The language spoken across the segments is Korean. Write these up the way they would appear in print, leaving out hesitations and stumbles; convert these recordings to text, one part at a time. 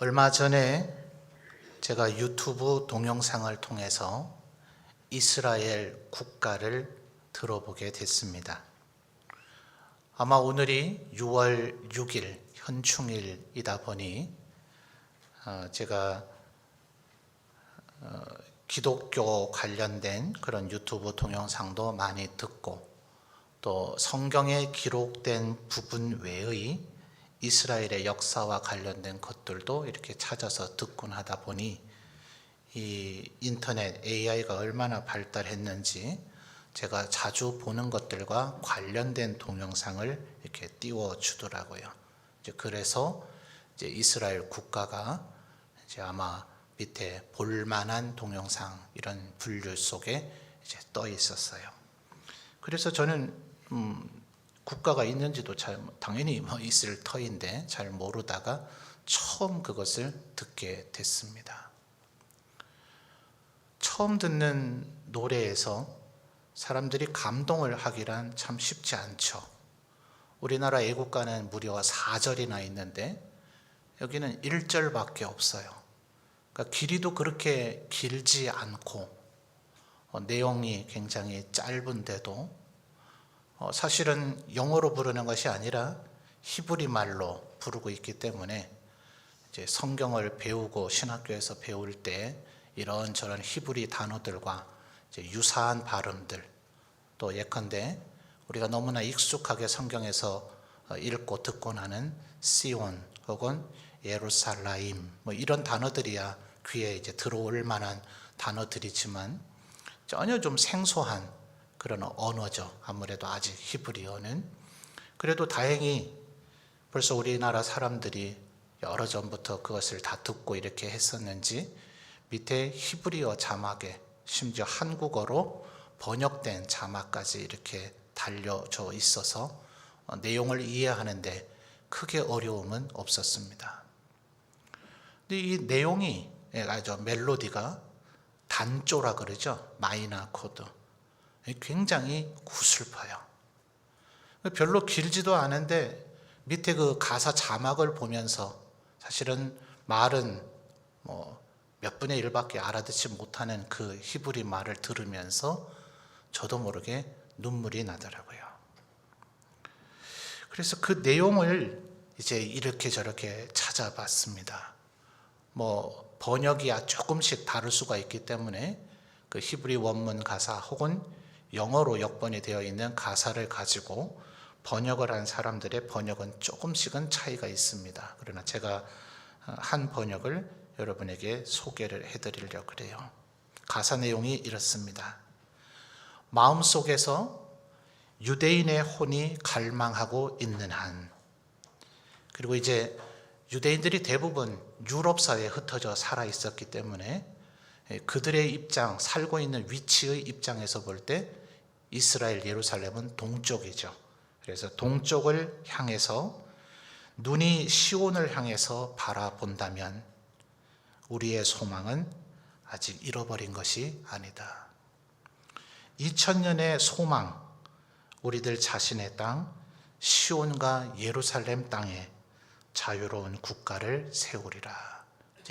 얼마 전에 제가 유튜브 동영상을 통해서 이스라엘 국가를 들어보게 됐습니다. 아마 오늘이 6월 6일 현충일이다 보니 제가 기독교 관련된 그런 유튜브 동영상도 많이 듣고 또 성경에 기록된 부분 외의 이스라엘의 역사와 관련된 것들도 이렇게 찾아서 듣곤 하다 보니 이 인터넷 AI가 얼마나 발달했는지 제가 자주 보는 것들과 관련된 동영상을 이렇게 띄워주더라고요. 그래서 이제 이스라엘 국가가 이제 아마 밑에 볼만한 동영상 이런 분류 속에 이제 떠 있었어요. 그래서 저는 국가가 있는지도 당연히 있을 터인데 잘 모르다가 처음 그것을 듣게 됐습니다. 처음 듣는 노래에서 사람들이 감동을 하기란 참 쉽지 않죠. 우리나라 애국가는 무려 4절이나 있는데 여기는 1절밖에 없어요. 그러니까 길이도 그렇게 길지 않고 내용이 굉장히 짧은데도 사실은 영어로 부르는 것이 아니라 히브리 말로 부르고 있기 때문에 이제 성경을 배우고 신학교에서 배울 때 이런저런 히브리 단어들과 이제 유사한 발음들, 또 예컨대 우리가 너무나 익숙하게 성경에서 읽고 듣곤 하는 시온 혹은 예루살렘 이런 단어들이야 귀에 이제 들어올 만한 단어들이지만 전혀 좀 생소한 그런 언어죠. 아무래도 아직 히브리어는. 그래도 다행히 벌써 우리나라 사람들이 여러 전부터 그것을 다 듣고 이렇게 했었는지 밑에 히브리어 자막에 심지어 한국어로 번역된 자막까지 이렇게 달려져 있어서 내용을 이해하는데 크게 어려움은 없었습니다. 근데 이 내용이 멜로디가 단조라 그러죠. 마이너 코드. 굉장히 구슬퍼요. 별로 길지도 않은데 밑에 그 가사 자막을 보면서 사실은 말은 몇 분의 1밖에 알아듣지 못하는 그 히브리 말을 들으면서 저도 모르게 눈물이 나더라고요. 그래서 그 내용을 이제 이렇게 저렇게 찾아봤습니다. 번역이 조금씩 다를 수가 있기 때문에 그 히브리 원문 가사 혹은 영어로 역번이 되어 있는 가사를 가지고 번역을 한 사람들의 번역은 조금씩은 차이가 있습니다. 그러나 제가 한 번역을 여러분에게 소개를 해드리려고 그래요. 가사 내용이 이렇습니다. 마음속에서 유대인의 혼이 갈망하고 있는 한, 그리고 이제 유대인들이 대부분 유럽 사회에 흩어져 살아 있었기 때문에 그들의 입장, 살고 있는 위치의 입장에서 볼 때 이스라엘 예루살렘은 동쪽이죠. 그래서 동쪽을 향해서 눈이 시온을 향해서 바라본다면 우리의 소망은 아직 잃어버린 것이 아니다. 2000년의 소망, 우리들 자신의 땅 시온과 예루살렘 땅에 자유로운 국가를 세우리라.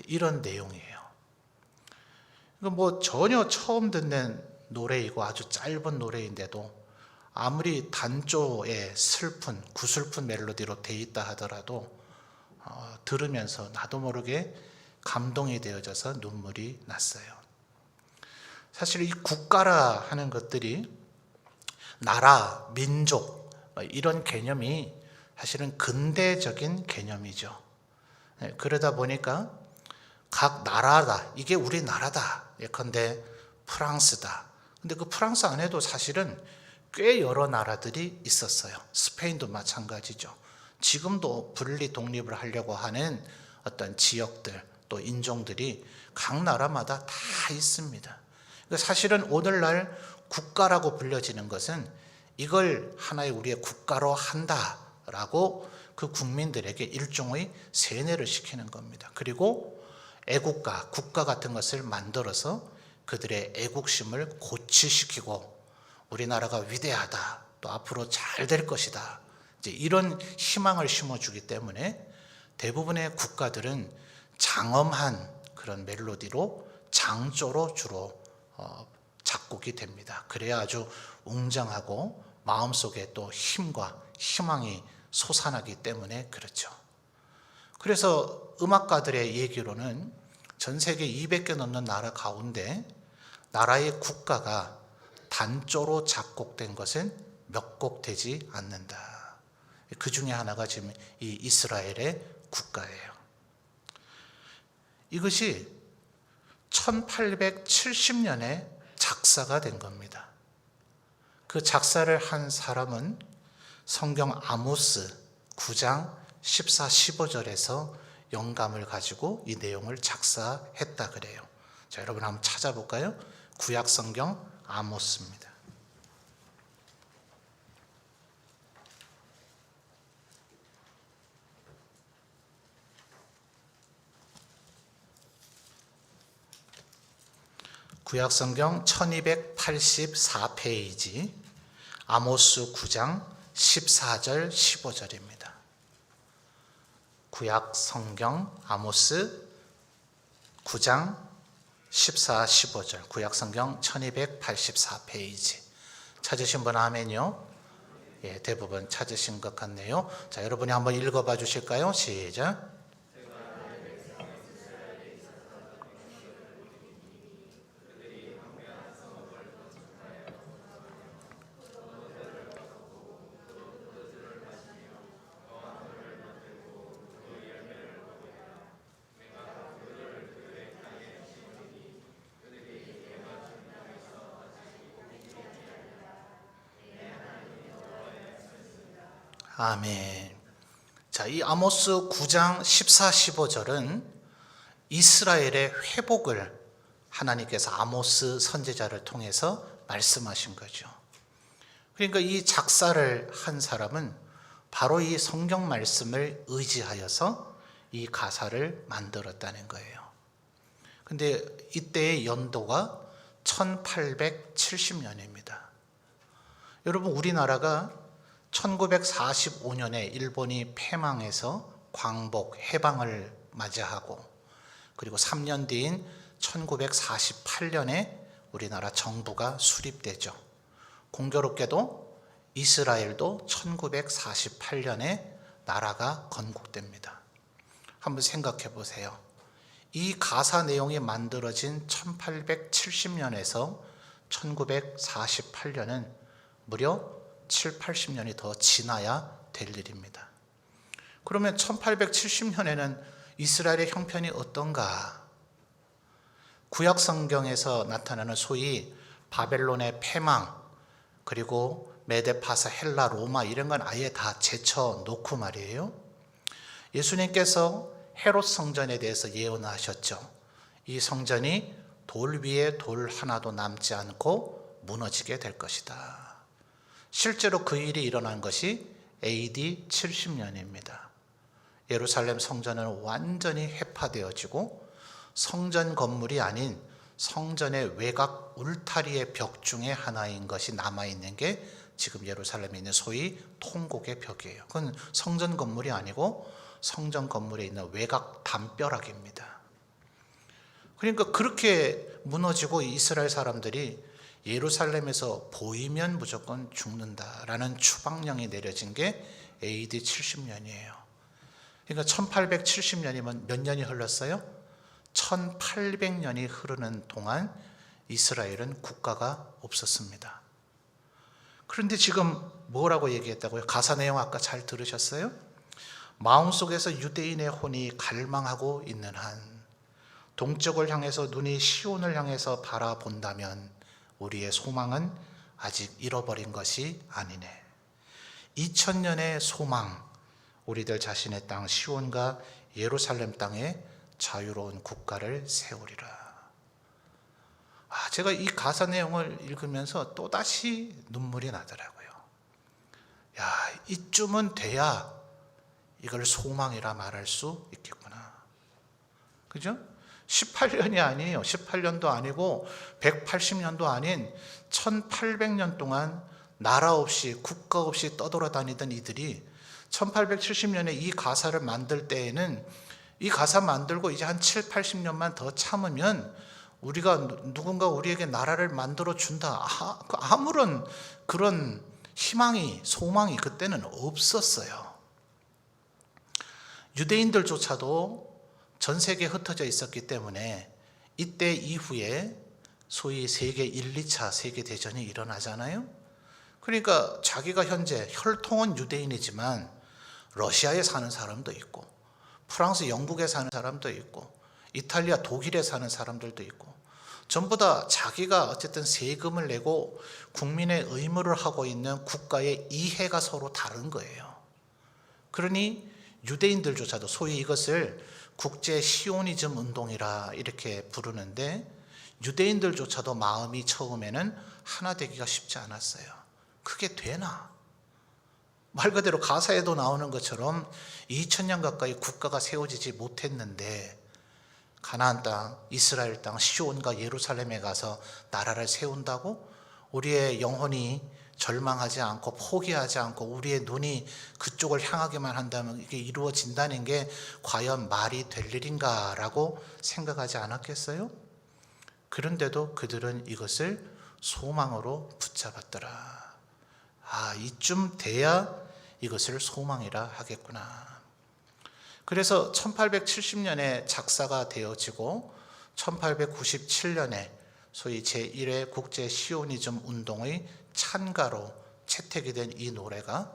이런 내용이에요. 전혀 처음 듣는 노래이고 아주 짧은 노래인데도 아무리 단조의 슬픈, 구슬픈 멜로디로 돼 있다 하더라도 들으면서 나도 모르게 감동이 되어져서 눈물이 났어요. 사실 이 국가라 하는 것들이 나라, 민족 이런 개념이 사실은 근대적인 개념이죠. 그러다 보니까 각 나라다, 이게 우리나라다, 예컨대 프랑스다. 근데 그 프랑스 안에도 사실은 꽤 여러 나라들이 있었어요. 스페인도 마찬가지죠. 지금도 분리 독립을 하려고 하는 어떤 지역들 또 인종들이 각 나라마다 다 있습니다. 사실은 오늘날 국가라고 불려지는 것은 이걸 하나의 우리의 국가로 한다라고 그 국민들에게 일종의 세뇌를 시키는 겁니다. 그리고 애국가, 국가 같은 것을 만들어서 그들의 애국심을 고취시키고 우리나라가 위대하다, 또 앞으로 잘 될 것이다, 이제 이런 희망을 심어주기 때문에 대부분의 국가들은 장엄한 그런 멜로디로 장조로 주로 작곡이 됩니다. 그래야 아주 웅장하고 마음속에 또 힘과 희망이 솟아나기 때문에 그렇죠. 그래서 음악가들의 얘기로는 전 세계 200개 넘는 나라 가운데 나라의 국가가 단조로 작곡된 것은 몇 곡 되지 않는다. 그 중에 하나가 지금 이 이스라엘의 국가예요. 이것이 1870년에 작사가 된 겁니다. 그 작사를 한 사람은 성경 아모스 9장 14, 15절에서 영감을 가지고 이 내용을 작사했다 그래요. 자, 여러분 한번 찾아볼까요? 구약 성경 아모스입니다. 구약 성경 1284페이지 아모스 9장 14절 15절입니다. 구약 성경 아모스 9장 14, 15절 구약 성경 1284페이지 찾으신 분 아멘요? 예, 대부분 찾으신 것 같네요. 자, 여러분이 한번 읽어봐 주실까요? 시작. 아멘. 자, 이 아모스 9장 14, 15절은 이스라엘의 회복을 하나님께서 아모스 선지자를 통해서 말씀하신 거죠. 그러니까 이 작사를 한 사람은 바로 이 성경 말씀을 의지하여서 이 가사를 만들었다는 거예요. 근데 이때의 연도가 1870년입니다. 여러분, 우리나라가 1945년에 일본이 패망해서 광복, 해방을 맞이하고 그리고 3년 뒤인 1948년에 우리나라 정부가 수립되죠. 공교롭게도 이스라엘도 1948년에 나라가 건국됩니다. 한번 생각해 보세요. 이 가사 내용이 만들어진 1870년에서 1948년은 무려 7, 80년이 더 지나야 될 일입니다. 그러면 1870년에는 이스라엘의 형편이 어떤가? 구약 성경에서 나타나는 소위 바벨론의 패망, 그리고 메데파사, 헬라, 로마 이런 건 아예 다 제쳐놓고 말이에요. 예수님께서 헤롯 성전에 대해서 예언하셨죠. 이 성전이 돌 위에 돌 하나도 남지 않고 무너지게 될 것이다. 실제로 그 일이 일어난 것이 AD 70년입니다. 예루살렘 성전은 완전히 해파되어지고 성전 건물이 아닌 성전의 외곽 울타리의 벽 중에 하나인 것이 남아있는 게 지금 예루살렘에 있는 소위 통곡의 벽이에요. 그건 성전 건물이 아니고 성전 건물에 있는 외곽 담벼락입니다. 그러니까 그렇게 무너지고 이스라엘 사람들이 예루살렘에서 보이면 무조건 죽는다라는 추방령이 내려진 게 AD 70년이에요. 그러니까 1870년이면 몇 년이 흘렀어요? 1800년이 흐르는 동안 이스라엘은 국가가 없었습니다. 그런데 지금 뭐라고 얘기했다고요? 가사 내용 아까 잘 들으셨어요? 마음속에서 유대인의 혼이 갈망하고 있는 한 동쪽을 향해서 눈이 시온을 향해서 바라본다면 우리의 소망은 아직 잃어버린 것이 아니네. 2000년의 소망, 우리들 자신의 땅 시온과 예루살렘 땅에 자유로운 국가를 세우리라. 제가 이 가사 내용을 읽으면서 또다시 눈물이 나더라고요. 이쯤은 돼야 이걸 소망이라 말할 수 있겠구나. 그죠? 18년이 아니에요. 18년도 아니고 180년도 아닌 1800년 동안 나라 없이 국가 없이 떠돌아다니던 이들이 1870년에 이 가사를 만들 때에는 이 가사 만들고 이제 한 7, 80년만 더 참으면 우리가 누군가 우리에게 나라를 만들어 준다. 아무런 그런 희망이, 소망이 그때는 없었어요. 유대인들조차도 전 세계에 흩어져 있었기 때문에 이때 이후에 소위 세계 1, 2차 세계대전이 일어나잖아요. 그러니까 자기가 현재 혈통은 유대인이지만 러시아에 사는 사람도 있고 프랑스, 영국에 사는 사람도 있고 이탈리아, 독일에 사는 사람들도 있고 전부 다 자기가 어쨌든 세금을 내고 국민의 의무를 하고 있는 국가의 이해가 서로 다른 거예요. 그러니 유대인들조차도 소위 이것을 국제 시오니즘 운동이라 이렇게 부르는데 유대인들조차도 마음이 처음에는 하나 되기가 쉽지 않았어요. 그게 되나? 말 그대로 가사에도 나오는 것처럼 2000년 가까이 국가가 세워지지 못했는데 가나안 땅, 이스라엘 땅, 시온과 예루살렘에 가서 나라를 세운다고 우리의 영혼이 절망하지 않고 포기하지 않고 우리의 눈이 그쪽을 향하게만 한다면 이게 이루어진다는 게 과연 말이 될 일인가라고 생각하지 않았겠어요? 그런데도 그들은 이것을 소망으로 붙잡았더라. 이쯤 돼야 이것을 소망이라 하겠구나. 그래서 1870년에 작사가 되어지고 1897년에 소위 제1회 국제 시오니즘 운동의 찬가로 채택이 된 이 노래가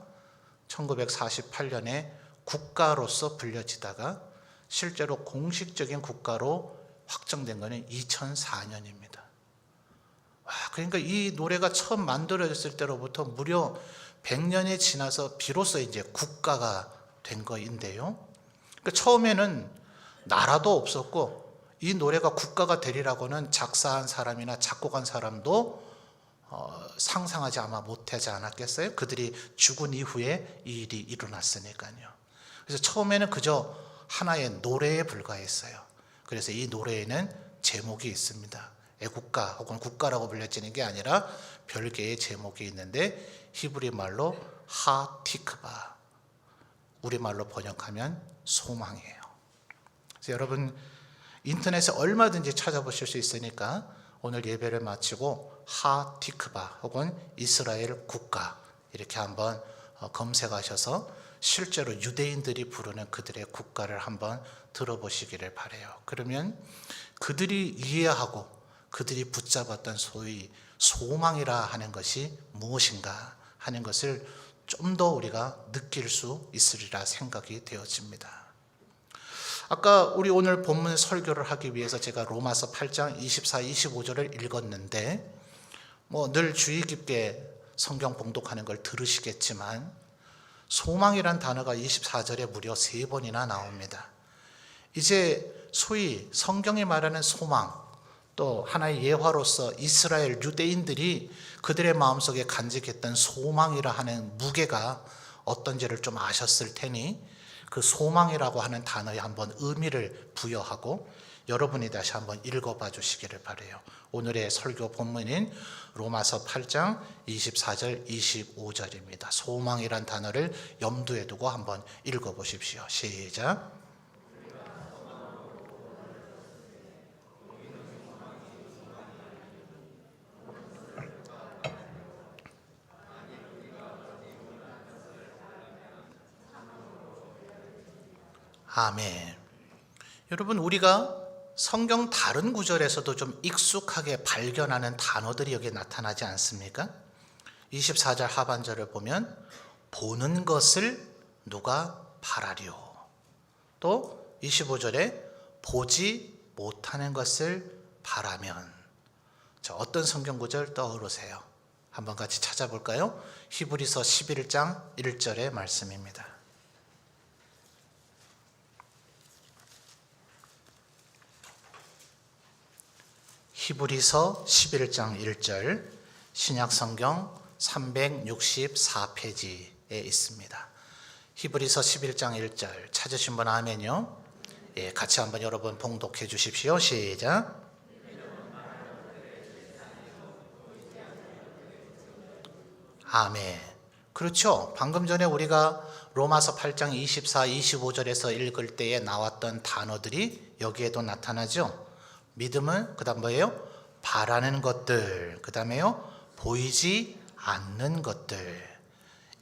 1948년에 국가로서 불려지다가 실제로 공식적인 국가로 확정된 것은 2004년입니다. 그러니까 이 노래가 처음 만들어졌을 때로부터 무려 100년이 지나서 비로소 이제 국가가 된 거인데요. 그러니까 처음에는 나라도 없었고 이 노래가 국가가 되리라고는 작사한 사람이나 작곡한 사람도 상상하지 아마 못하지 않았겠어요? 그들이 죽은 이후에 이 일이 일어났으니까요. 그래서 처음에는 그저 하나의 노래에 불과했어요. 그래서 이 노래에는 제목이 있습니다. 애국가 혹은 국가라고 불려지는 게 아니라 별개의 제목이 있는데 히브리 말로 하티크바, 우리말로 번역하면 소망이에요. 그래서 여러분 인터넷에 얼마든지 찾아보실 수 있으니까 오늘 예배를 마치고 하티크바 혹은 이스라엘 국가 이렇게 한번 검색하셔서 실제로 유대인들이 부르는 그들의 국가를 한번 들어보시기를 바라요. 그러면 그들이 이해하고 그들이 붙잡았던 소위 소망이라 하는 것이 무엇인가 하는 것을 좀 더 우리가 느낄 수 있으리라 생각이 되어집니다. 아까 우리 오늘 본문 설교를 하기 위해서 제가 로마서 8장 24, 25절을 읽었는데 늘 주의 깊게 성경 봉독하는 걸 들으시겠지만 소망이란 단어가 24절에 무려 3번이나 나옵니다. 이제 소위 성경이 말하는 소망, 또 하나의 예화로서 이스라엘 유대인들이 그들의 마음속에 간직했던 소망이라 하는 무게가 어떤지를 좀 아셨을 테니 그 소망이라고 하는 단어에 한번 의미를 부여하고 여러분이 다시 한번 읽어봐 주시기를 바라요. 오늘의 설교 본문인 로마서 8장 24절 25절입니다. 소망이란 단어를 염두에 두고 한번 읽어보십시오. 시작. 아멘. 여러분 우리가 성경 다른 구절에서도 좀 익숙하게 발견하는 단어들이 여기에 나타나지 않습니까? 24절 하반절을 보면 보는 것을 누가 바라리요. 또 25절에 보지 못하는 것을 바라면. 어떤 성경 구절 떠오르세요? 한번 같이 찾아볼까요? 히브리서 11장 1절의 말씀입니다. 히브리서 11장 1절 신약성경 364페이지에 있습니다. 히브리서 11장 1절 찾으신 분 아멘요? 같이 한번 여러분 봉독해 주십시오. 시작. 아멘. 그렇죠. 방금 전에 우리가 로마서 8장 24, 25절에서 읽을 때에 나왔던 단어들이 여기에도 나타나죠. 믿음은 그 다음 뭐예요? 바라는 것들, 그 다음에요 보이지 않는 것들.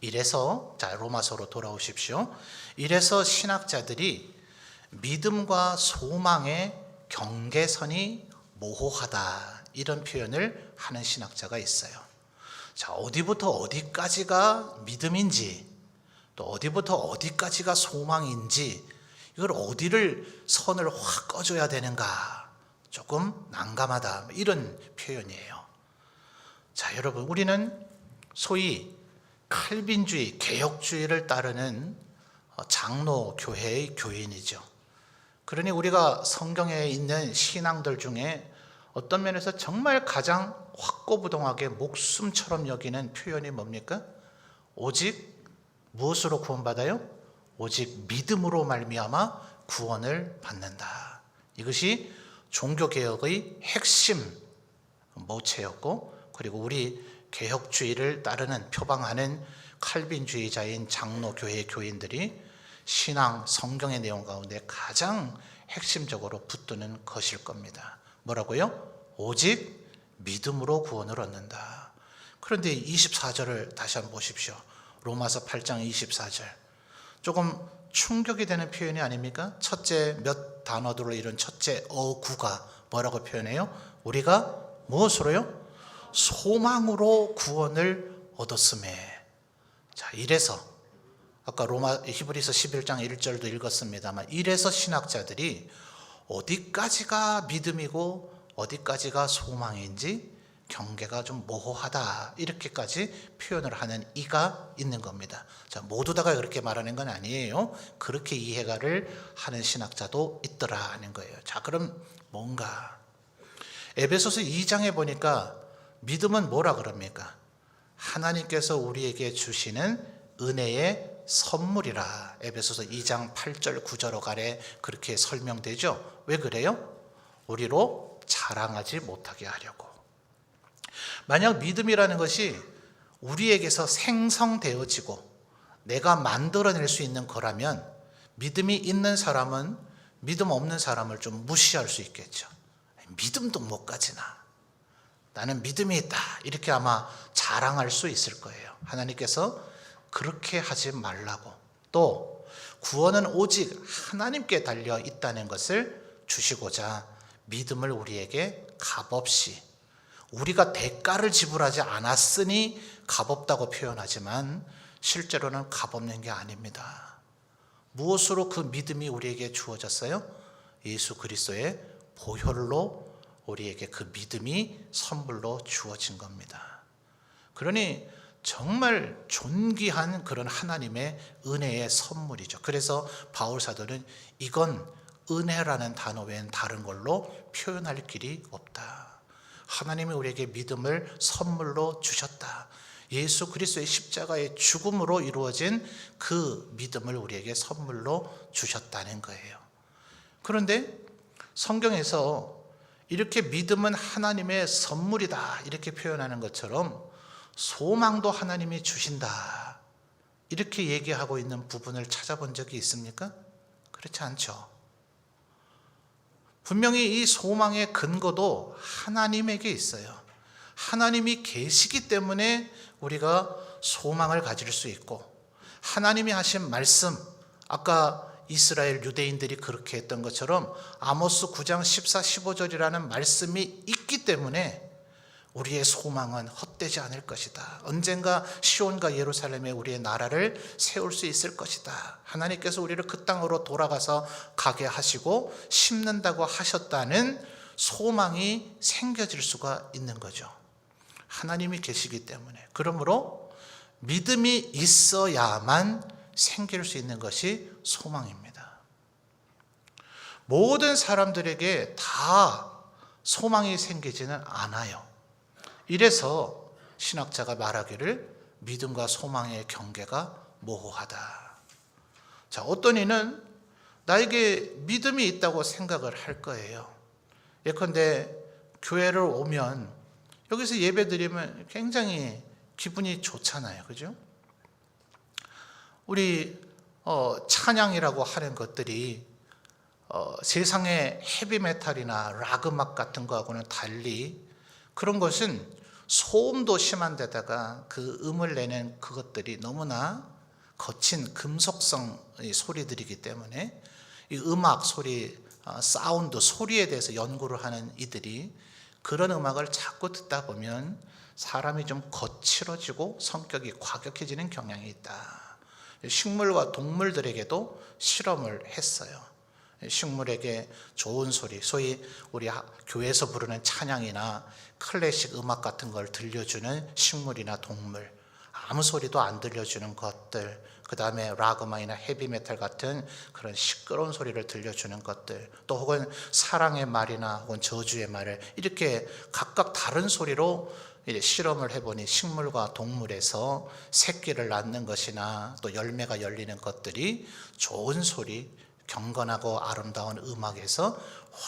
이래서 자 로마서로 돌아오십시오. 이래서 신학자들이 믿음과 소망의 경계선이 모호하다 이런 표현을 하는 신학자가 있어요. 자, 어디부터 어디까지가 믿음인지 또 어디부터 어디까지가 소망인지 이걸 어디를 선을 확 꺼줘야 되는가 조금 난감하다 이런 표현이에요. 자, 여러분 우리는 소위 칼빈주의, 개혁주의를 따르는 장로 교회의 교인이죠. 그러니 우리가 성경에 있는 신앙들 중에 어떤 면에서 정말 가장 확고부동하게 목숨처럼 여기는 표현이 뭡니까? 오직 무엇으로 구원받아요? 오직 믿음으로 말미암아 구원을 받는다. 이것이 종교개혁의 핵심 모체였고, 그리고 우리 개혁주의를 따르는 표방하는 칼빈주의자인 장로교회 교인들이 신앙 성경의 내용 가운데 가장 핵심적으로 붙드는 것일 겁니다. 뭐라고요? 오직 믿음으로 구원을 얻는다. 그런데 24절을 다시 한번 보십시오. 로마서 8장 24절. 조금 충격이 되는 표현이 아닙니까? 첫째 몇 단어들로 이룬 첫째 어구가 뭐라고 표현해요? 우리가 무엇으로요? 소망으로 구원을 얻었음에. 자, 이래서 아까 히브리서 11장 1절도 읽었습니다만 이래서 신학자들이 어디까지가 믿음이고 어디까지가 소망인지 경계가 좀 모호하다 이렇게까지 표현을 하는 이가 있는 겁니다. 자, 모두 다가 그렇게 말하는 건 아니에요. 그렇게 이해가를 하는 신학자도 있더라는 거예요. 자, 그럼 뭔가 에베소서 2장에 보니까 믿음은 뭐라 그럽니까? 하나님께서 우리에게 주시는 은혜의 선물이라. 에베소서 2장 8절 9절 아래 그렇게 설명되죠. 왜 그래요? 우리로 자랑하지 못하게 하려고. 만약 믿음이라는 것이 우리에게서 생성되어지고 내가 만들어낼 수 있는 거라면 믿음이 있는 사람은 믿음 없는 사람을 좀 무시할 수 있겠죠. 믿음도 못 가지나. 나는 믿음이 있다. 이렇게 아마 자랑할 수 있을 거예요. 하나님께서 그렇게 하지 말라고. 또 구원은 오직 하나님께 달려 있다는 것을 주시고자 믿음을 우리에게 값없이, 우리가 대가를 지불하지 않았으니 값없다고 표현하지만 실제로는 값없는 게 아닙니다. 무엇으로 그 믿음이 우리에게 주어졌어요? 예수 그리스도의 보혈로 우리에게 그 믿음이 선물로 주어진 겁니다. 그러니 정말 존귀한 그런 하나님의 은혜의 선물이죠. 그래서 바울 사도는 이건 은혜라는 단어 외엔 다른 걸로 표현할 길이 없다. 하나님이 우리에게 믿음을 선물로 주셨다. 예수 그리스도의 십자가의 죽음으로 이루어진 그 믿음을 우리에게 선물로 주셨다는 거예요. 그런데 성경에서 이렇게 믿음은 하나님의 선물이다 이렇게 표현하는 것처럼 소망도 하나님이 주신다 이렇게 얘기하고 있는 부분을 찾아본 적이 있습니까? 그렇지 않죠. 분명히 이 소망의 근거도 하나님에게 있어요. 하나님이 계시기 때문에 우리가 소망을 가질 수 있고, 하나님이 하신 말씀, 아까 이스라엘 유대인들이 그렇게 했던 것처럼 아모스 9장 14, 15절이라는 말씀이 있기 때문에 우리의 소망은 헛되지 않을 것이다. 언젠가 시온과 예루살렘에 우리의 나라를 세울 수 있을 것이다. 하나님께서 우리를 그 땅으로 돌아가서 가게 하시고 심는다고 하셨다는 소망이 생겨질 수가 있는 거죠. 하나님이 계시기 때문에. 그러므로 믿음이 있어야만 생길 수 있는 것이 소망입니다. 모든 사람들에게 다 소망이 생기지는 않아요. 이래서 신학자가 말하기를 믿음과 소망의 경계가 모호하다. 자, 어떤 이는 나에게 믿음이 있다고 생각을 할 거예요. 예컨대 교회를 오면 여기서 예배 드리면 굉장히 기분이 좋잖아요. 그죠? 우리 찬양이라고 하는 것들이 세상의 헤비메탈이나 락 음악 같은 거하고는 달리 그런 것은 소음도 심한 데다가 그 음을 내는 그것들이 너무나 거친 금속성의 소리들이기 때문에 이 음악 소리, 사운드, 소리에 대해서 연구를 하는 이들이 그런 음악을 자꾸 듣다 보면 사람이 좀 거칠어지고 성격이 과격해지는 경향이 있다. 식물과 동물들에게도 실험을 했어요. 식물에게 좋은 소리, 소위 우리 교회에서 부르는 찬양이나 클래식 음악 같은 걸 들려주는 식물이나 동물, 아무 소리도 안 들려주는 것들, 그 다음에 락 음악이나 헤비메탈 같은 그런 시끄러운 소리를 들려주는 것들, 또 혹은 사랑의 말이나 혹은 저주의 말을 이렇게 각각 다른 소리로 실험을 해보니 식물과 동물에서 새끼를 낳는 것이나 또 열매가 열리는 것들이 좋은 소리, 경건하고 아름다운 음악에서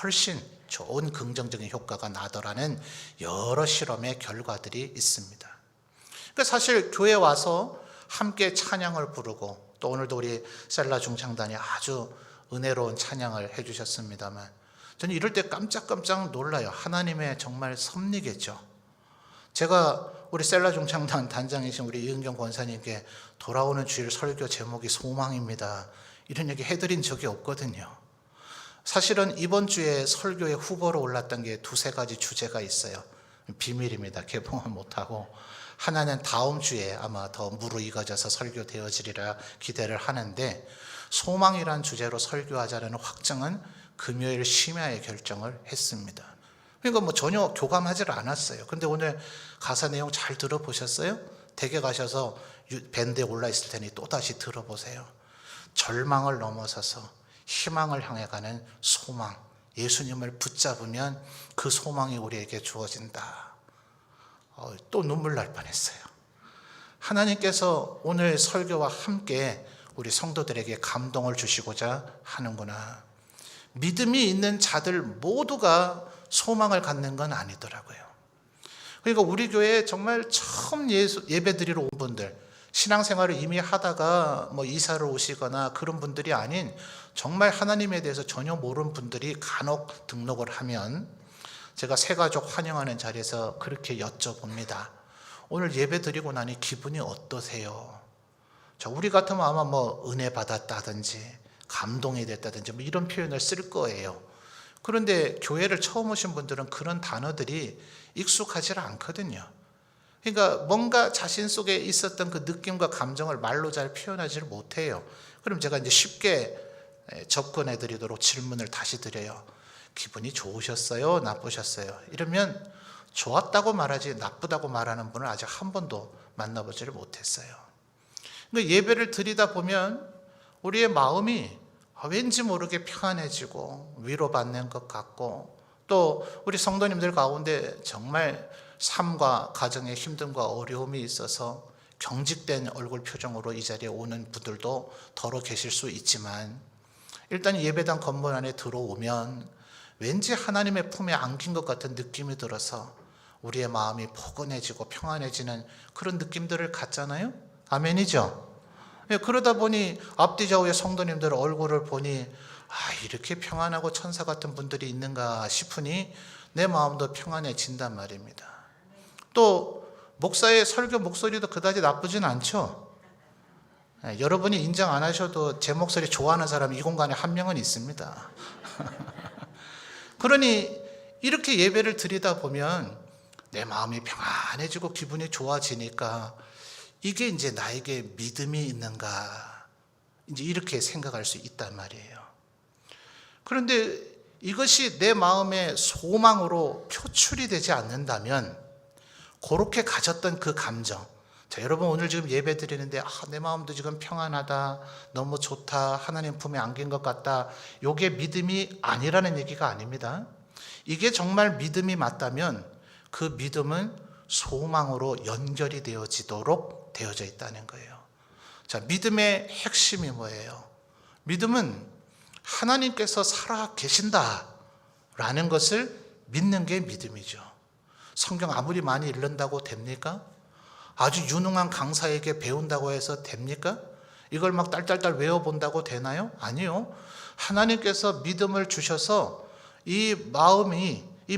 훨씬 좋은 긍정적인 효과가 나더라는 여러 실험의 결과들이 있습니다. 그러니까 사실 교회 와서 함께 찬양을 부르고 또 오늘도 우리 셀라 중창단이 아주 은혜로운 찬양을 해주셨습니다만 저는 이럴 때 깜짝깜짝 놀라요. 하나님의 정말 섭리겠죠. 제가 우리 셀라 중창단 단장이신 우리 이은경 권사님께 돌아오는 주일 설교 제목이 소망입니다, 이런 얘기 해드린 적이 없거든요. 사실은 이번 주에 설교에 후보로 올랐던 게 두세 가지 주제가 있어요. 비밀입니다. 개봉은 못하고. 하나는 다음 주에 아마 더 무르익어져서 설교되어지리라 기대를 하는데, 소망이란 주제로 설교하자는 확정은 금요일 심야에 결정을 했습니다. 그러니까 전혀 교감하지 않았어요. 근데 오늘 가사 내용 잘 들어보셨어요? 댁에 가셔서 밴드에 올라 있을 테니 또다시 들어보세요. 절망을 넘어서서 희망을 향해 가는 소망, 예수님을 붙잡으면 그 소망이 우리에게 주어진다. 또 눈물 날 뻔했어요. 하나님께서 오늘 설교와 함께 우리 성도들에게 감동을 주시고자 하는구나. 믿음이 있는 자들 모두가 소망을 갖는 건 아니더라고요. 그러니까 우리 교회에 정말 처음 예배 드리러 온 분들, 신앙생활을 이미 하다가 이사를 오시거나 그런 분들이 아닌 정말 하나님에 대해서 전혀 모르는 분들이 간혹 등록을 하면 제가 새가족 환영하는 자리에서 그렇게 여쭤봅니다. 오늘 예배 드리고 나니 기분이 어떠세요? 자, 우리 같으면 아마 은혜 받았다든지 감동이 됐다든지 이런 표현을 쓸 거예요. 그런데 교회를 처음 오신 분들은 그런 단어들이 익숙하지 않거든요. 그러니까 뭔가 자신 속에 있었던 그 느낌과 감정을 말로 잘 표현하지를 못해요. 그럼 제가 이제 쉽게 접근해 드리도록 질문을 다시 드려요. 기분이 좋으셨어요? 나쁘셨어요? 이러면 좋았다고 말하지 나쁘다고 말하는 분을 아직 한 번도 만나보지를 못했어요. 그러니까 예배를 드리다 보면 우리의 마음이 왠지 모르게 평안해지고 위로받는 것 같고, 또 우리 성도님들 가운데 정말 삶과 가정에 힘듦과 어려움이 있어서 경직된 얼굴 표정으로 이 자리에 오는 분들도 더러 계실 수 있지만, 일단 예배당 건물 안에 들어오면 왠지 하나님의 품에 안긴 것 같은 느낌이 들어서 우리의 마음이 포근해지고 평안해지는 그런 느낌들을 갖잖아요. 아멘이죠? 그러다 보니 앞뒤 좌우의 성도님들 얼굴을 보니 이렇게 평안하고 천사 같은 분들이 있는가 싶으니 내 마음도 평안해진단 말입니다. 또 목사의 설교 목소리도 그다지 나쁘진 않죠. 여러분이 인정 안 하셔도 제 목소리 좋아하는 사람이 이 공간에 한 명은 있습니다. 그러니 이렇게 예배를 드리다 보면 내 마음이 평안해지고 기분이 좋아지니까 이게 이제 나에게 믿음이 있는가, 이제 이렇게 생각할 수 있단 말이에요. 그런데 이것이 내 마음의 소망으로 표출이 되지 않는다면 그렇게 가졌던 그 감정, 자, 여러분 오늘 지금 예배 드리는데 내 마음도 지금 평안하다, 너무 좋다, 하나님 품에 안긴 것 같다, 이게 믿음이 아니라는 얘기가 아닙니다. 이게 정말 믿음이 맞다면 그 믿음은 소망으로 연결이 되어지도록 되어져 있다는 거예요. 자, 믿음의 핵심이 뭐예요? 믿음은 하나님께서 살아 계신다라는 것을 믿는 게 믿음이죠. 성경 아무리 많이 읽는다고 됩니까? 아주 유능한 강사에게 배운다고 해서 됩니까? 이걸 막 딸딸딸 외워본다고 되나요? 아니요. 하나님께서 믿음을 주셔서 이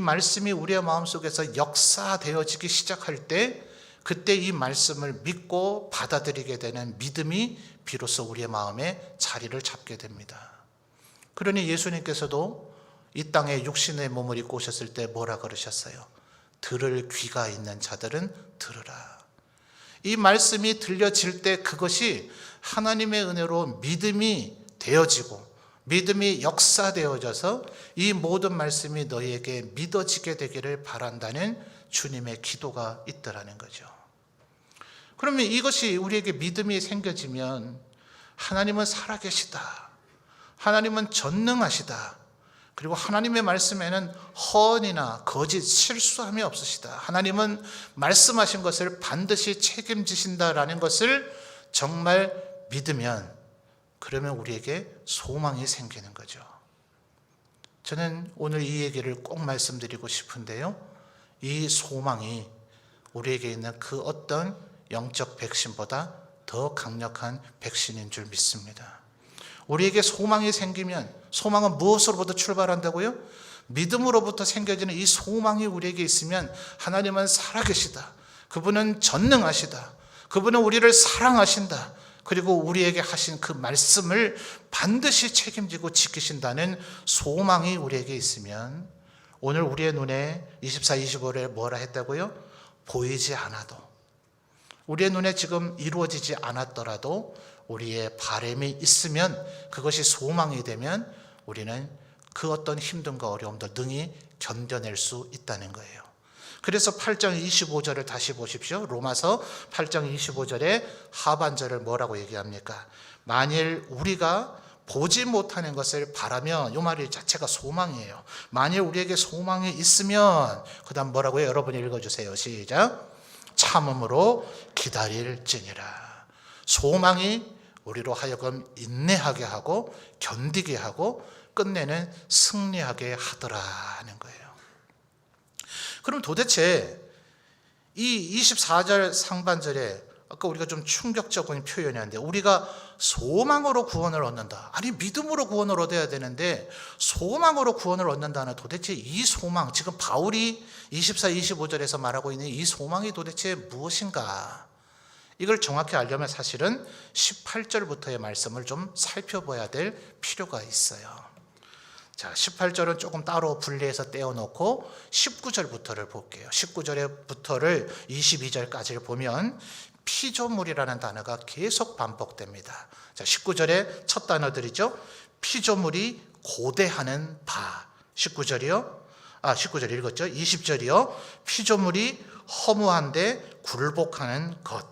말씀이 우리의 마음속에서 역사되어지기 시작할 때 그때 이 말씀을 믿고 받아들이게 되는 믿음이 비로소 우리의 마음에 자리를 잡게 됩니다. 그러니 예수님께서도 이 땅에 육신의 몸을 입고 오셨을 때 뭐라 그러셨어요? 들을 귀가 있는 자들은 들으라. 이 말씀이 들려질 때 그것이 하나님의 은혜로 믿음이 되어지고 믿음이 역사되어져서 이 모든 말씀이 너희에게 믿어지게 되기를 바란다는 주님의 기도가 있더라는 거죠. 그러면 이것이 우리에게 믿음이 생겨지면 하나님은 살아계시다. 하나님은 전능하시다. 그리고 하나님의 말씀에는 허언이나 거짓, 실수함이 없으시다. 하나님은 말씀하신 것을 반드시 책임지신다라는 것을 정말 믿으면 그러면 우리에게 소망이 생기는 거죠. 저는 오늘 이 얘기를 꼭 말씀드리고 싶은데요. 이 소망이 우리에게 있는 그 어떤 영적 백신보다 더 강력한 백신인 줄 믿습니다. 우리에게 소망이 생기면 소망은 무엇으로부터 출발한다고요? 믿음으로부터 생겨지는 이 소망이 우리에게 있으면 하나님은 살아계시다. 그분은 전능하시다. 그분은 우리를 사랑하신다. 그리고 우리에게 하신 그 말씀을 반드시 책임지고 지키신다는 소망이 우리에게 있으면 오늘 우리의 눈에 24, 25를 뭐라 했다고요? 보이지 않아도 우리의 눈에 지금 이루어지지 않았더라도 우리의 바람이 있으면 그것이 소망이 되면 우리는 그 어떤 힘듦과 어려움도 능히 견뎌낼 수 있다는 거예요. 그래서 8장 25절을 다시 보십시오. 로마서 8장 25절에 하반절을 뭐라고 얘기합니까? 만일 우리가 보지 못하는 것을 바라면 이 말 자체가 소망이에요. 만일 우리에게 소망이 있으면 그 다음 뭐라고요? 여러분이 읽어주세요. 시작. 참음으로 기다릴지니라. 소망이 우리로 하여금 인내하게 하고 견디게 하고 끝내는 승리하게 하더라 하는 거예요. 그럼 도대체 이 24절 상반절에 아까 우리가 좀 충격적인 표현이었는데 우리가 소망으로 구원을 얻는다. 아니 믿음으로 구원을 얻어야 되는데 소망으로 구원을 얻는다는 도대체 이 소망, 지금 바울이 24, 25절에서 말하고 있는 이 소망이 도대체 무엇인가? 이걸 정확히 알려면 사실은 18절부터의 말씀을 좀 살펴봐야 될 필요가 있어요. 자, 18절은 조금 따로 분리해서 떼어놓고 19절부터를 볼게요. 19절부터를 22절까지를 보면 피조물이라는 단어가 계속 반복됩니다. 자, 19절의 첫 단어들이죠. 피조물이 고대하는 바. 19절이요. 19절 읽었죠. 20절이요. 피조물이 허무한데 굴복하는 것.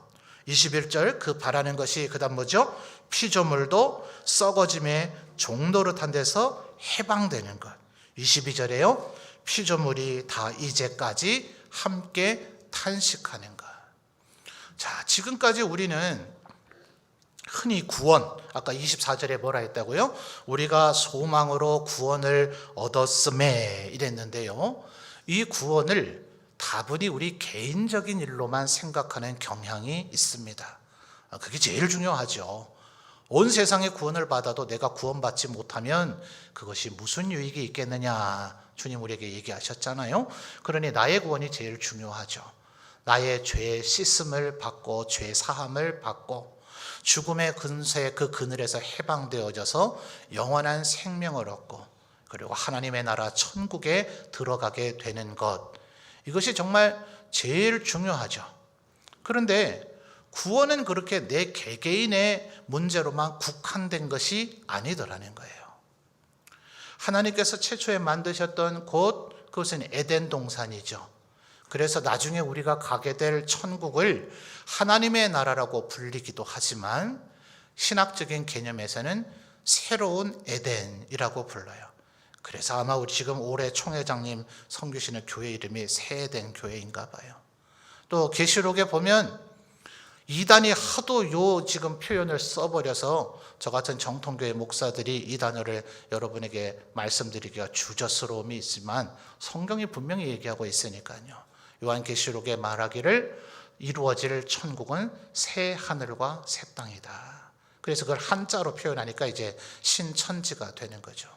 21절 그 바라는 것이 그다음 뭐죠? 피조물도 썩어짐의 종노릇한 데서 해방되는 것. 22절에요. 피조물이 다 이제까지 함께 탄식하는 것. 자, 지금까지 우리는 흔히 구원, 아까 24절에 뭐라 했다고요? 우리가 소망으로 구원을 얻었음에 이랬는데요. 이 구원을 다분히 우리 개인적인 일로만 생각하는 경향이 있습니다. 그게 제일 중요하죠. 온 세상의 구원을 받아도 내가 구원받지 못하면 그것이 무슨 유익이 있겠느냐, 주님 우리에게 얘기하셨잖아요. 그러니 나의 구원이 제일 중요하죠. 나의 죄의 씻음을 받고 죄 사함을 받고 죽음의 근세 그 그늘에서 해방되어져서 영원한 생명을 얻고 그리고 하나님의 나라 천국에 들어가게 되는 것, 이것이 정말 제일 중요하죠. 그런데 구원은 그렇게 내 개개인의 문제로만 국한된 것이 아니더라는 거예요. 하나님께서 최초에 만드셨던 곳, 그것은 에덴 동산이죠. 그래서 나중에 우리가 가게 될 천국을 하나님의 나라라고 불리기도 하지만 신학적인 개념에서는 새로운 에덴이라고 불러요. 그래서 아마 우리 지금 올해 총회장님 섬기시는 교회 이름이 새 에덴 교회인가 봐요. 또 계시록에 보면 이단이 하도 요 지금 표현을 써버려서 저 같은 정통교회 목사들이 이 단어를 여러분에게 말씀드리기가 주저스러움이 있지만 성경이 분명히 얘기하고 있으니까요. 요한계시록에 말하기를 이루어질 천국은 새 하늘과 새 땅이다. 그래서 그걸 한자로 표현하니까 이제 신천지가 되는 거죠.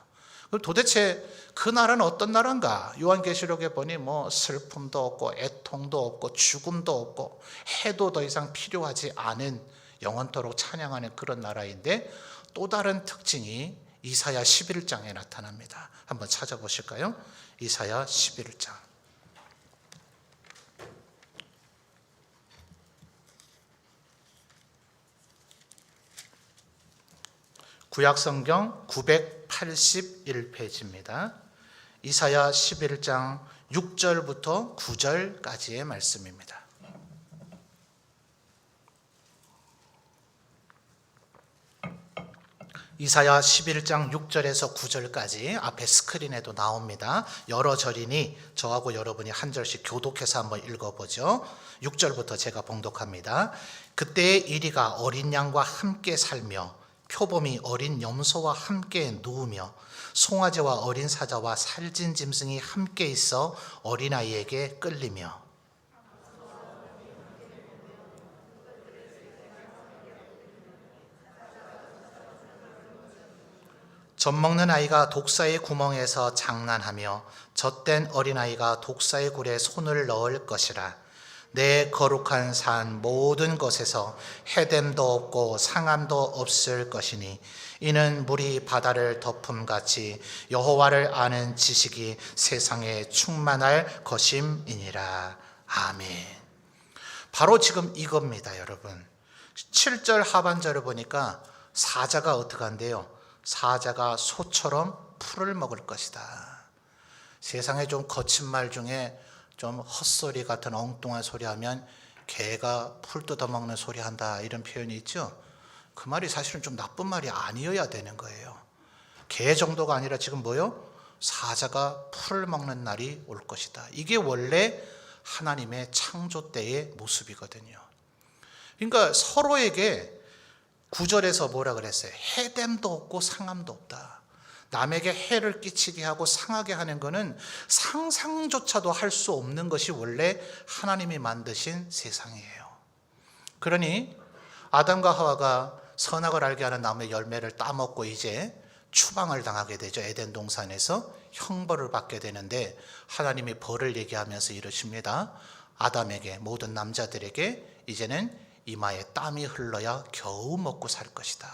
그럼 도대체 그 나라는 어떤 나라인가? 요한계시록에 보니 뭐 슬픔도 없고 애통도 없고 죽음도 없고 해도 더 이상 필요하지 않은 영원토록 찬양하는 그런 나라인데, 또 다른 특징이 이사야 11장에 나타납니다. 한번 찾아보실까요? 이사야 11장. 구약성경 981페이지입니다. 이사야 11장 6절부터 9절까지의 말씀입니다. 이사야 11장 6절에서 9절까지 앞에 스크린에도 나옵니다. 여러 절이니 저하고 여러분이 한 절씩 교독해서 한번 읽어보죠. 6절부터 제가 봉독합니다. 그때의 이리가 어린 양과 함께 살며 표범이 어린 염소와 함께 누우며 송아지와 어린 사자와 살진 짐승이 함께 있어 어린아이에게 끌리며 젖먹는 아이가 독사의 구멍에서 장난하며 젖된 어린아이가 독사의 굴에 손을 넣을 것이라. 내 거룩한 산 모든 것에서 해됨도 없고 상함도 없을 것이니 이는 물이 바다를 덮음같이 여호와를 아는 지식이 세상에 충만할 것임이니라. 아멘. 바로 지금 이겁니다, 여러분. 7절 하반절을 보니까 사자가 어떻게 한대요? 사자가 소처럼 풀을 먹을 것이다. 세상에 좀 거친 말 중에 좀 헛소리 같은 엉뚱한 소리 하면 개가 풀 뜯어먹는 소리 한다, 이런 표현이 있죠. 그 말이 사실은 좀 나쁜 말이 아니어야 되는 거예요. 개 정도가 아니라 지금 뭐요? 사자가 풀을 먹는 날이 올 것이다. 이게 원래 하나님의 창조 때의 모습이거든요. 그러니까 서로에게 9절에서 뭐라 그랬어요? 해됨도 없고 상함도 없다. 남에게 해를 끼치게 하고 상하게 하는 것은 상상조차도 할 수 없는 것이 원래 하나님이 만드신 세상이에요. 그러니 아담과 하와가 선악을 알게 하는 나무의 열매를 따먹고 이제 추방을 당하게 되죠. 에덴 동산에서 형벌을 받게 되는데, 하나님이 벌을 얘기하면서 이러십니다. 아담에게, 모든 남자들에게 이제는 이마에 땀이 흘러야 겨우 먹고 살 것이다.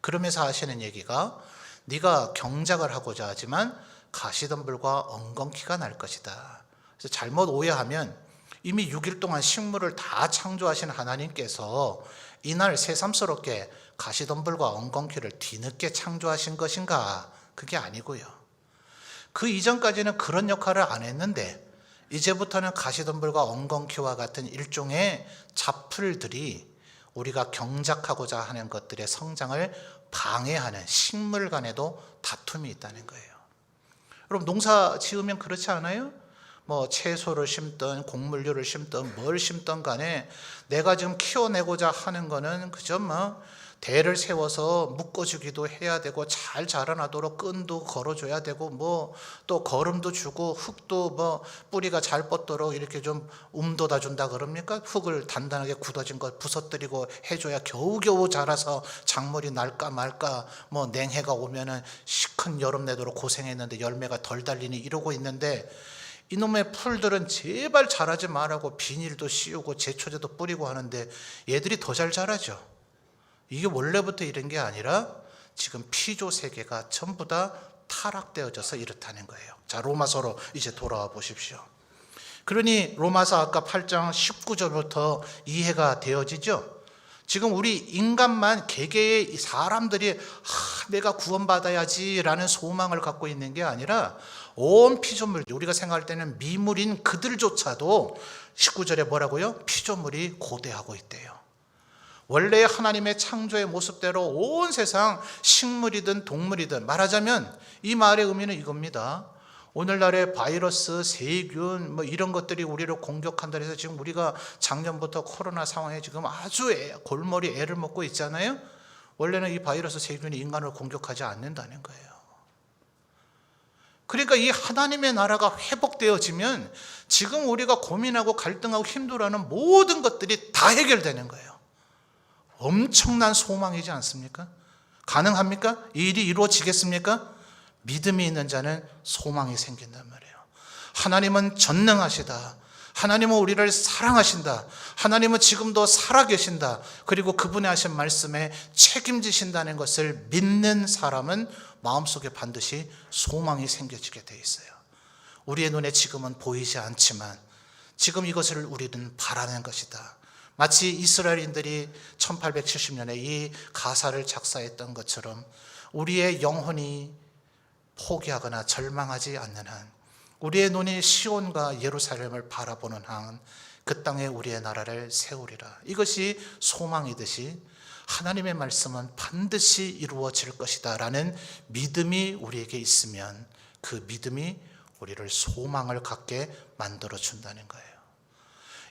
그러면서 하시는 얘기가, 네가 경작을 하고자 하지만 가시덤불과 엉겅퀴가 날 것이다. 그래서 잘못 오해하면 이미 6일 동안 식물을 다 창조하신 하나님께서 이날 새삼스럽게 가시덤불과 엉겅퀴를 뒤늦게 창조하신 것인가? 그게 아니고요. 그 이전까지는 그런 역할을 안 했는데 이제부터는 가시덤불과 엉겅퀴와 같은 일종의 잡풀들이 우리가 경작하고자 하는 것들의 성장을 방해하는, 식물 간에도 다툼이 있다는 거예요. 여러분, 농사 지으면 그렇지 않아요? 뭐 채소를 심든 곡물류를 심든 뭘 심든 간에 내가 지금 키워내고자 하는 거는 그저 뭐 대를 세워서 묶어주기도 해야 되고 잘 자라나도록 끈도 걸어줘야 되고 뭐 또 거름도 주고 흙도 뭐 뿌리가 잘 뻗도록 이렇게 좀 움돋아 준다 그럽니까? 흙을 단단하게 굳어진 거 부서뜨리고 해줘야 겨우겨우 자라서 작물이 날까 말까, 뭐 냉해가 오면은 시큰 여름 내도록 고생했는데 열매가 덜 달리니 이러고 있는데, 이놈의 풀들은 제발 자라지 말라고 비닐도 씌우고 제초제도 뿌리고 하는데 얘들이 더 잘 자라죠. 이게 원래부터 이런 게 아니라 지금 피조 세계가 전부 다 타락되어져서 이렇다는 거예요. 자, 로마서로 이제 돌아와 보십시오. 그러니 로마서 아까 8장 19절부터 이해가 되어지죠. 지금 우리 인간만, 개개의 사람들이 내가 구원받아야지 라는 소망을 갖고 있는 게 아니라 온 피조물, 우리가 생각할 때는 미물인 그들조차도 19절에 뭐라고요? 피조물이 고대하고 있대요. 원래 하나님의 창조의 모습대로 온 세상 식물이든 동물이든, 말하자면 이 말의 의미는 이겁니다. 오늘날의 바이러스, 세균 뭐 이런 것들이 우리를 공격한다 해서 지금 우리가 작년부터 코로나 상황에 지금 아주 골머리 애를 먹고 있잖아요. 원래는 이 바이러스, 세균이 인간을 공격하지 않는다는 거예요. 그러니까 이 하나님의 나라가 회복되어지면 지금 우리가 고민하고 갈등하고 힘들어하는 모든 것들이 다 해결되는 거예요. 엄청난 소망이지 않습니까? 가능합니까? 이 일이 이루어지겠습니까? 믿음이 있는 자는 소망이 생긴단 말이에요. 하나님은 전능하시다. 하나님은 우리를 사랑하신다. 하나님은 지금도 살아계신다. 그리고 그분의 하신 말씀에 책임지신다는 것을 믿는 사람은 마음속에 반드시 소망이 생겨지게 돼 있어요. 우리의 눈에 지금은 보이지 않지만 지금 이것을 우리는 바라는 것이다. 마치 이스라엘인들이 1870년에 이 가사를 작사했던 것처럼 우리의 영혼이 포기하거나 절망하지 않는 한, 우리의 눈이 시온과 예루살렘을 바라보는 한 그 땅에 우리의 나라를 세우리라. 이것이 소망이듯이 하나님의 말씀은 반드시 이루어질 것이다 라는 믿음이 우리에게 있으면 그 믿음이 우리를 소망을 갖게 만들어준다는 거예요.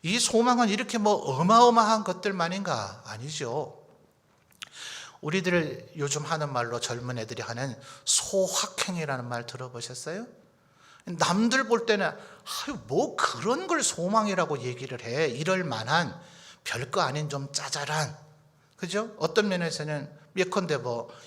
이 소망은 이렇게 어마어마한 것들만인가? 아니죠. 우리들 요즘 하는 말로 젊은 애들이 하는 소확행이라는 말 들어보셨어요? 남들 볼 때는 뭐 그런 걸 소망이라고 얘기를 해. 이럴 만한 별거 아닌 좀 짜잘한, 그죠? 어떤 면에서는 예컨대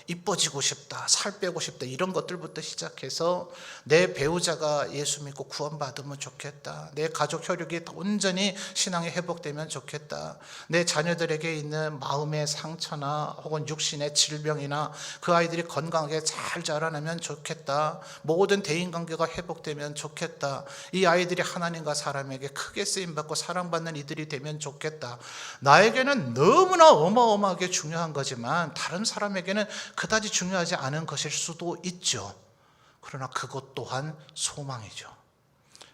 이뻐지고 싶다, 살 빼고 싶다 이런 것들부터 시작해서 내 배우자가 예수 믿고 구원받으면 좋겠다, 내 가족 혈육이 온전히 신앙이 회복되면 좋겠다, 내 자녀들에게 있는 마음의 상처나 혹은 육신의 질병이나 그 아이들이 건강하게 잘 자라나면 좋겠다, 모든 대인관계가 회복되면 좋겠다, 이 아이들이 하나님과 사람에게 크게 쓰임받고 사랑받는 이들이 되면 좋겠다. 나에게는 너무나 어마어마하게 중요한 거지만 다른 사람에게는 그다지 중요하지 않은 것일 수도 있죠. 그러나 그것 또한 소망이죠.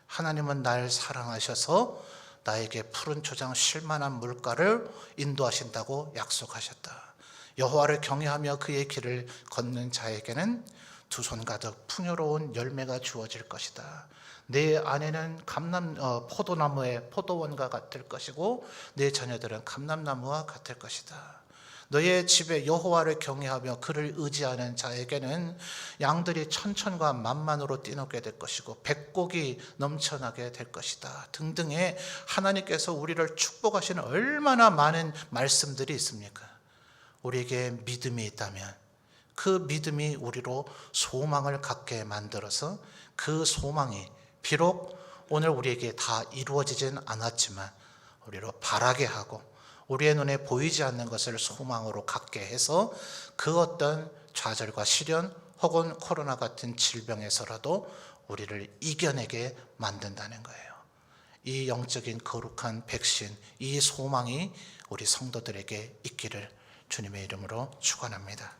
하나님은 날 사랑하셔서 나에게 푸른 초장 쉴만한 물가를 인도하신다고 약속하셨다. 여호와를 경외하며 그의 길을 걷는 자에게는 두 손 가득 풍요로운 열매가 주어질 것이다. 내 아내는 포도나무의 포도원과 같을 것이고 내 자녀들은 감람나무와 같을 것이다. 너의 집에 여호와를 경외하며 그를 의지하는 자에게는 양들이 천천과 만만으로 뛰놀게 될 것이고 백곡이 넘쳐나게 될 것이다 등등의 하나님께서 우리를 축복하시는 얼마나 많은 말씀들이 있습니까? 우리에게 믿음이 있다면 그 믿음이 우리로 소망을 갖게 만들어서 그 소망이 비록 오늘 우리에게 다 이루어지진 않았지만 우리로 바라게 하고 우리의 눈에 보이지 않는 것을 소망으로 갖게 해서 그 어떤 좌절과 시련 혹은 코로나 같은 질병에서라도 우리를 이겨내게 만든다는 거예요. 이 영적인 거룩한 백신, 이 소망이 우리 성도들에게 있기를 주님의 이름으로 축원합니다.